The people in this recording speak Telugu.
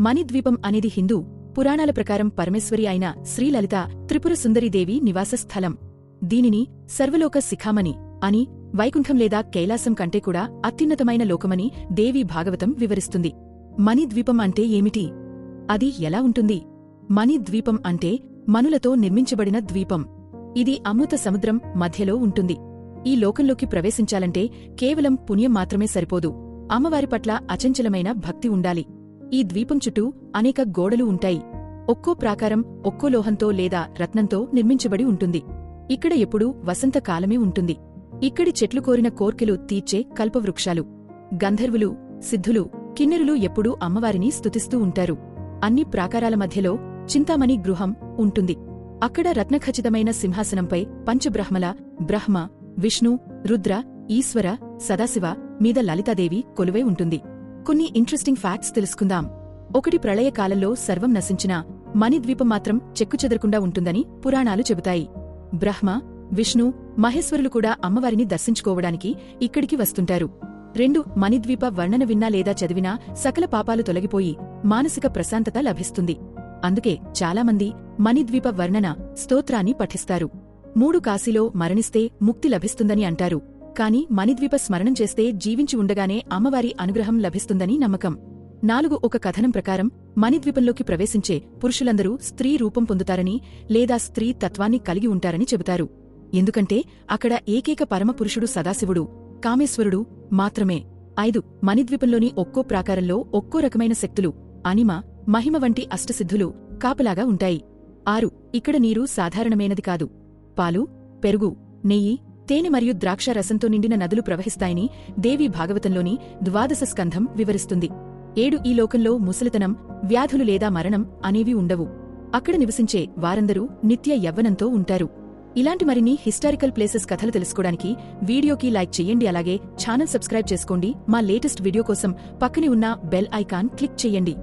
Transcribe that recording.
మణిద్వీపం అనేది హిందూ పురాణాల ప్రకారం పరమేశ్వరి అయిన శ్రీలలిత త్రిపుర సుందరీదేవి నివాస స్థలం. దీనిని సర్వలోక శిఖామణి అని, వైకుంఠం లేదా కైలాసం కంటే కూడా అత్యున్నతమైన లోకమని దేవీ భాగవతం వివరిస్తుంది. మణిద్వీపం అంటే ఏమిటి? అది ఎలా ఉంటుంది? మణిద్వీపం అంటే మణులతో నిర్మించబడిన ద్వీపం. ఇది అమృత సముద్రం మధ్యలో ఉంటుంది. ఈ లోకంలోకి ప్రవేశించాలంటే కేవలం పుణ్యం మాత్రమే సరిపోదు, అమ్మవారి పట్ల అచంచలమైన భక్తి ఉండాలి. ఈ ద్వీపం చుట్టూ అనేక గోడలు ఉంటాయి. ఒక్కో ప్రాకారం ఒక్కో లోహంతో లేదా రత్నంతో నిర్మించబడి ఉంటుంది. ఇక్కడ ఎప్పుడూ వసంతకాలమే ఉంటుంది. ఇక్కడి చెట్లు కోరిన కోర్కెలు తీర్చే కల్పవృక్షాలు. గంధర్వులు, సిద్ధులు, కిన్నెరులు ఎప్పుడూ అమ్మవారిని స్తుతిస్తూ ఉంటారు. అన్ని ప్రాకారాల మధ్యలో చింతామణి గృహం ఉంటుంది. అక్కడ రత్నఖచితమైన సింహాసనంపై పంచబ్రహ్మల బ్రహ్మ, విష్ణు, రుద్ర, ఈశ్వర, సదాశివ మీద లలితాదేవి కొలువై ఉంటుంది. కొన్ని ఇంట్రెస్టింగ్ ఫ్యాక్ట్స్ తెలుసుకుందాం. 1 ప్రళయకాలంలో సర్వం నశించిన మణిద్వీపం మాత్రం చెక్కుచెదరకుండా ఉంటుందని పురాణాలు చెబుతాయి. బ్రహ్మ, విష్ణు, మహేశ్వరులు కూడా అమ్మవారిని దర్శించుకోవడానికి ఇక్కడికి వస్తుంటారు. 2 మణిద్వీప వర్ణన విన్నా లేదా చదివినా సకల పాపాలు తొలగిపోయి మానసిక ప్రశాంతత లభిస్తుంది. అందుకే చాలామంది మణిద్వీప వర్ణన స్తోత్రాన్ని పఠిస్తారు. 3 కాశీలో మరణిస్తే ముక్తి లభిస్తుందని అంటారు. కాని మణిద్వీప స్మరణం చేస్తే జీవించి ఉండగానే అమ్మవారి అనుగ్రహం లభిస్తుందని నమ్మకం. 4 ఒక కథనం ప్రకారం మణిద్వీపంలోకి ప్రవేశించే పురుషులందరూ స్త్రీ రూపం పొందుతారని లేదా స్త్రీ తత్వాన్ని కలిగి ఉంటారని చెబుతారు. ఎందుకంటే అక్కడ ఏకైక పరమపురుషుడు సదాశివుడు, కామేశ్వరుడు మాత్రమే. 5 మణిద్వీపంలోని ఒక్కో ప్రాకారంలో ఒక్కో రకమైన శక్తులు, అనిమ, మహిమ వంటి అష్టసిద్ధులు కాపలాగా ఉంటాయి. 6 ఇక్కడ నీరు సాధారణమైనది కాదు. పాలు, పెరుగు, నెయ్యి, తేనె మరియు ద్రాక్ష రసంతో నిండిన నదులు ప్రవహిస్తాయని దేవీ భాగవతంలోని 12వ స్కంధం వివరిస్తుంది. 7 ఈ లోకంలో ముసలితనం, వ్యాధులు లేదా మరణం అనేవి ఉండవు. అక్కడ నివసించే వారందరూ నిత్య యవ్వనంతో ఉంటారు. ఇలాంటి మరిన్ని హిస్టారికల్ ప్లేసెస్ కథలు తెలుసుకోవడానికి వీడియోకి లైక్ చెయ్యండి. అలాగే ఛానల్ సబ్స్క్రైబ్ చేసుకోండి. మా లేటెస్ట్ వీడియో కోసం పక్కనే ఉన్న బెల్ ఐకాన్ క్లిక్ చెయ్యండి.